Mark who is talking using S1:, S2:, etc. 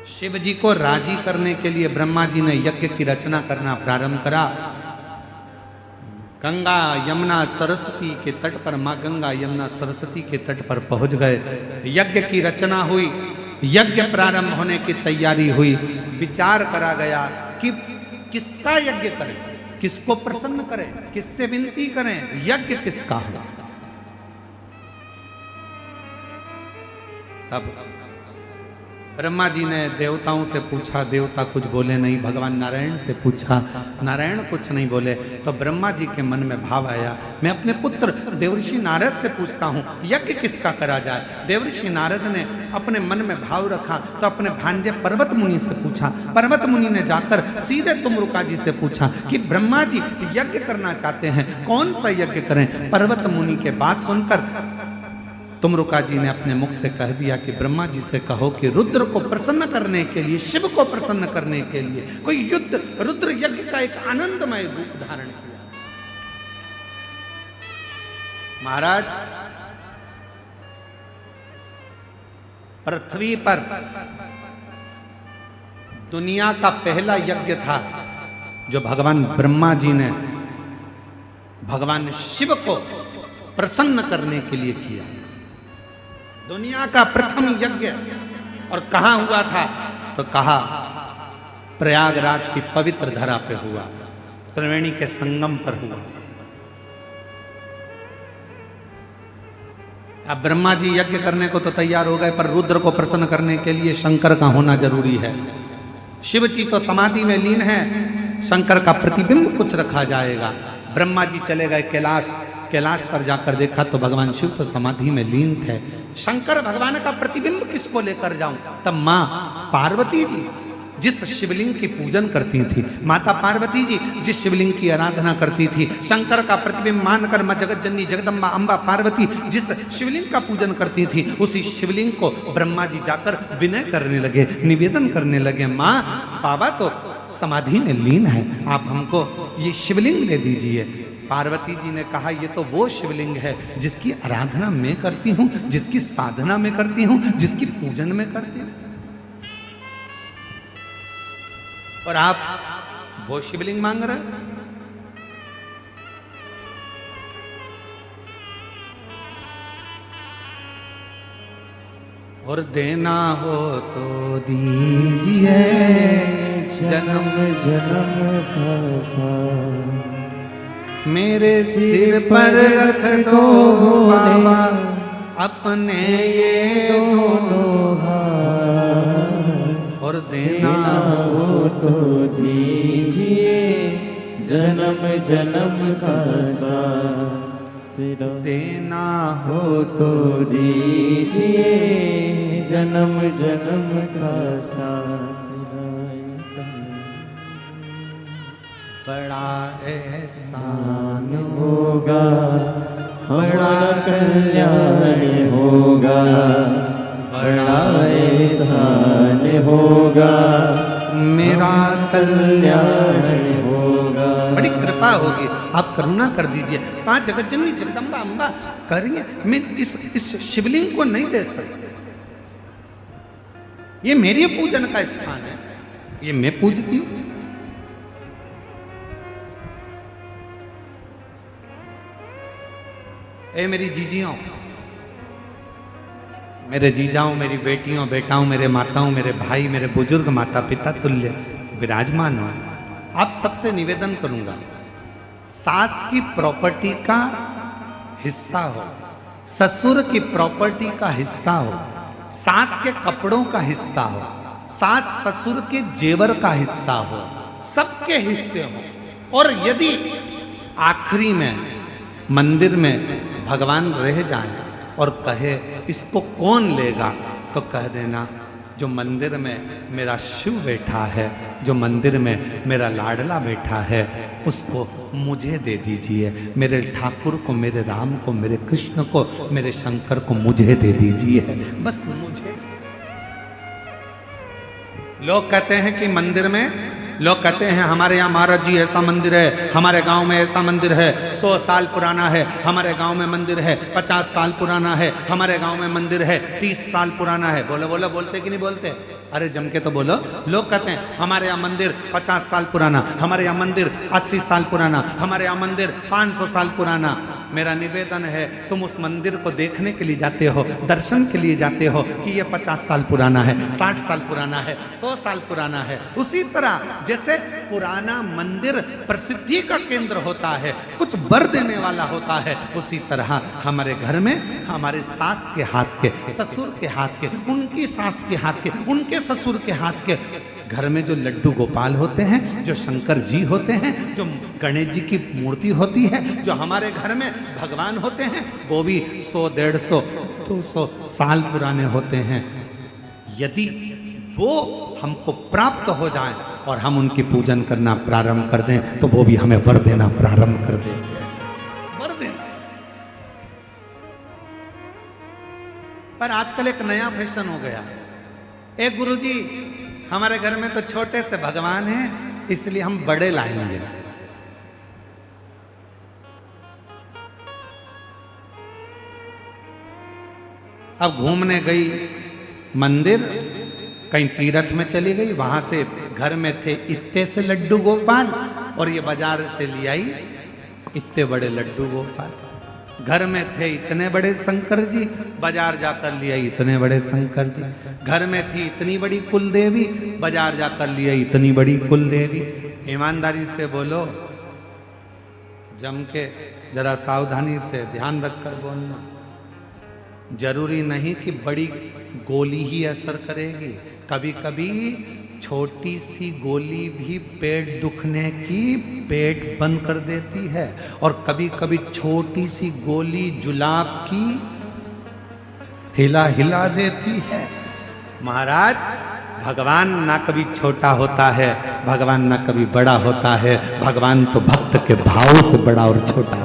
S1: शिव जी को राजी करने के लिए ब्रह्मा जी ने यज्ञ की रचना करना प्रारंभ करा। गंगा यमुना सरस्वती के तट पर, माँ गंगा यमुना सरस्वती के तट पर पहुंच गए। यज्ञ की रचना हुई, यज्ञ प्रारंभ होने की तैयारी हुई। विचार करा गया कि किसका यज्ञ करें, किसको प्रसन्न करें, किससे विनती करें, यज्ञ किसका हो। तब ब्रह्मा जी ने देवताओं से पूछा, देवता कुछ बोले नहीं। भगवान नारायण से पूछा, नारायण कुछ नहीं बोले। तो ब्रह्मा जी के मन में भाव आया, मैं अपने पुत्र देवर्षि नारद से पूछता हूँ यज्ञ किसका करा जाए। देवर्षि नारद ने अपने मन में भाव रखा तो अपने भांजे पर्वत मुनि से पूछा। पर्वत मुनि ने जाकर सीधे तुमरुका जी से पूछा कि ब्रह्मा जी यज्ञ करना चाहते हैं, कौन सा यज्ञ करें। पर्वत मुनि के बात सुनकर तुमरुका जी ने अपने मुख से कह दिया कि ब्रह्मा जी से कहो कि रुद्र को प्रसन्न करने के लिए, शिव को प्रसन्न करने के लिए कोई युद्ध, रुद्र यज्ञ का एक आनंदमय रूप धारण किया। महाराज, पृथ्वी पर दुनिया का पहला यज्ञ था जो भगवान ब्रह्मा जी ने भगवान शिव को प्रसन्न करने के लिए किया। दुनिया का प्रथम यज्ञ, और कहां हुआ था तो कहा प्रयागराज की पवित्र धरा पे हुआ, त्रिवेणी के संगम पर हुआ। अब ब्रह्मा जी यज्ञ करने को तो तैयार हो गए, पर रुद्र को प्रसन्न करने के लिए शंकर का होना जरूरी है। शिव जी तो समाधि में लीन है, शंकर का प्रतिबिंब कुछ रखा जाएगा। ब्रह्मा जी चले गए कैलाश, कैलाश पर जाकर देखा तो भगवान शिव तो समाधि में लीन थे। शंकर भगवान का प्रतिबिंब किसको लेकर जाऊं। तब मां पार्वती जी जिस शिवलिंग की पूजन करती थी, माता पार्वती जी जिस शिवलिंग की आराधना करती थी, शंकर का प्रतिबिंब मानकर मां जगत जननी जगदम्बा अम्बा पार्वती जिस शिवलिंग का पूजन करती थी, उसी शिवलिंग को ब्रह्मा जी जाकर विनय करने लगे, निवेदन करने लगे, मां बाबा तो समाधि में लीन है, आप हमको ये शिवलिंग दे दीजिए। पार्वती जी ने कहा ये तो वो शिवलिंग है जिसकी आराधना मैं करती हूं, जिसकी साधना मैं करती हूं, जिसकी पूजन मैं करती हूं, और आप वो शिवलिंग मांग रहे हैं। और देना हो तो दीजिए जन्म जन्म का साथ, मेरे सिर पर रख दो बाबा अपने ये दोनों हाथ, और देना
S2: हो तो दीजिए जन्म जन्म का साथ,
S1: देना
S2: हो तो दीजिए जन्म जन्म का साथ।
S1: बड़ा एहसान
S2: होगा बड़ा कल्याण होगा, बड़ा एहसान होगा मेरा कल्याण होगा।
S1: बड़ी कृपा होगी, आप करुणा कर दीजिए। 5 जगत जननी जगदम्बा अम्बा करेंगे, मैं इस शिवलिंग को नहीं दे सकता, ये मेरी पूजन का स्थान है, ये मैं पूजती हूं। ए मेरी जीजियों, मेरे जीजाओं, मेरी बेटियों बेटाओं, मेरे माताओं, मेरे भाई, मेरे बुजुर्ग माता पिता तुल्य विराजमान हो, आप सबसे निवेदन करूंगा, सास की प्रॉपर्टी का हिस्सा हो, ससुर की प्रॉपर्टी का हिस्सा हो, सास के कपड़ों का हिस्सा हो, सास ससुर के जेवर का हिस्सा हो, सबके हिस्से हो। और यदि आखिरी में मंदिर में भगवान रह जाए और कहे इसको कौन लेगा, तो कह देना जो मंदिर में मेरा शिव बैठा है, जो मंदिर में मेरा लाडला बैठा है, उसको मुझे दे दीजिए, मेरे ठाकुर को, मेरे राम को, मेरे कृष्ण को, मेरे शंकर को मुझे दे दीजिए, बस मुझे। लोग कहते हैं कि मंदिर में, लोग कहते हैं हमारे यहाँ महाराज जी ऐसा मंदिर है, हमारे गांव में ऐसा मंदिर है, 100 साल पुराना है, हमारे गांव में मंदिर है 50 साल पुराना है, हमारे गांव में मंदिर है 30 साल पुराना है। बोले बोले बोलते कि नहीं बोलते? अरे जम के तो बोलो। लोग कहते हैं हमारे यहाँ मंदिर 50 साल पुराना, हमारे यहाँ मंदिर 80 साल पुराना, हमारे यहाँ मंदिर 500 साल पुराना। मेरा निवेदन है तुम उस मंदिर को देखने के लिए जाते हो, दर्शन के लिए जाते हो कि ये 50 साल पुराना है, 60 साल पुराना है, 100 साल पुराना है। उसी तरह जैसे पुराना मंदिर प्रसिद्धि का केंद्र होता है, कुछ बर देने वाला होता है, उसी तरह हमारे घर में हमारे सास के हाथ के, ससुर के हाथ के, उनकी सास के हाथ के, उनके ससुर के हाथ के घर में जो लड्डू गोपाल होते हैं, जो शंकर जी होते हैं, जो गणेश जी की मूर्ति होती है, जो हमारे घर में भगवान होते हैं, वो भी 100, 150, 200 साल पुराने होते हैं। यदि वो हमको प्राप्त हो जाए और हम उनकी पूजन करना प्रारंभ कर दें तो वो भी हमें वर देना प्रारंभ कर देंगे। वर देना। पर आजकल एक नया फैशन हो गया। एक गुरुजी हमारे घर में तो छोटे से भगवान हैं, इसलिए हम बड़े लाएंगे। अब घूमने गई मंदिर, कहीं तीर्थ में चली गई, वहां से घर में थे इतने से लड्डू गोपाल और ये बाजार से ले आई इतने बड़े लड्डू गोपाल। घर में थे इतने बड़े शंकर जी, बाजार जाकर ले आई इतने बड़े शंकर जी। घर में थी इतनी बड़ी कुल देवी, बाजार जाकर ले आई इतनी बड़ी कुल देवी। ईमानदारी से बोलो, जम के जरा सावधानी से ध्यान रखकर बोलना। जरूरी नहीं कि बड़ी गोली ही असर करेगी, कभी कभी छोटी सी गोली भी पेट दुखने की पेट बंद कर देती है, और कभी कभी छोटी सी गोली जुलाब की हिला हिला देती है। महाराज, भगवान ना कभी छोटा होता है, भगवान ना कभी बड़ा होता है, भगवान तो भक्त के भाव से बड़ा और छोटा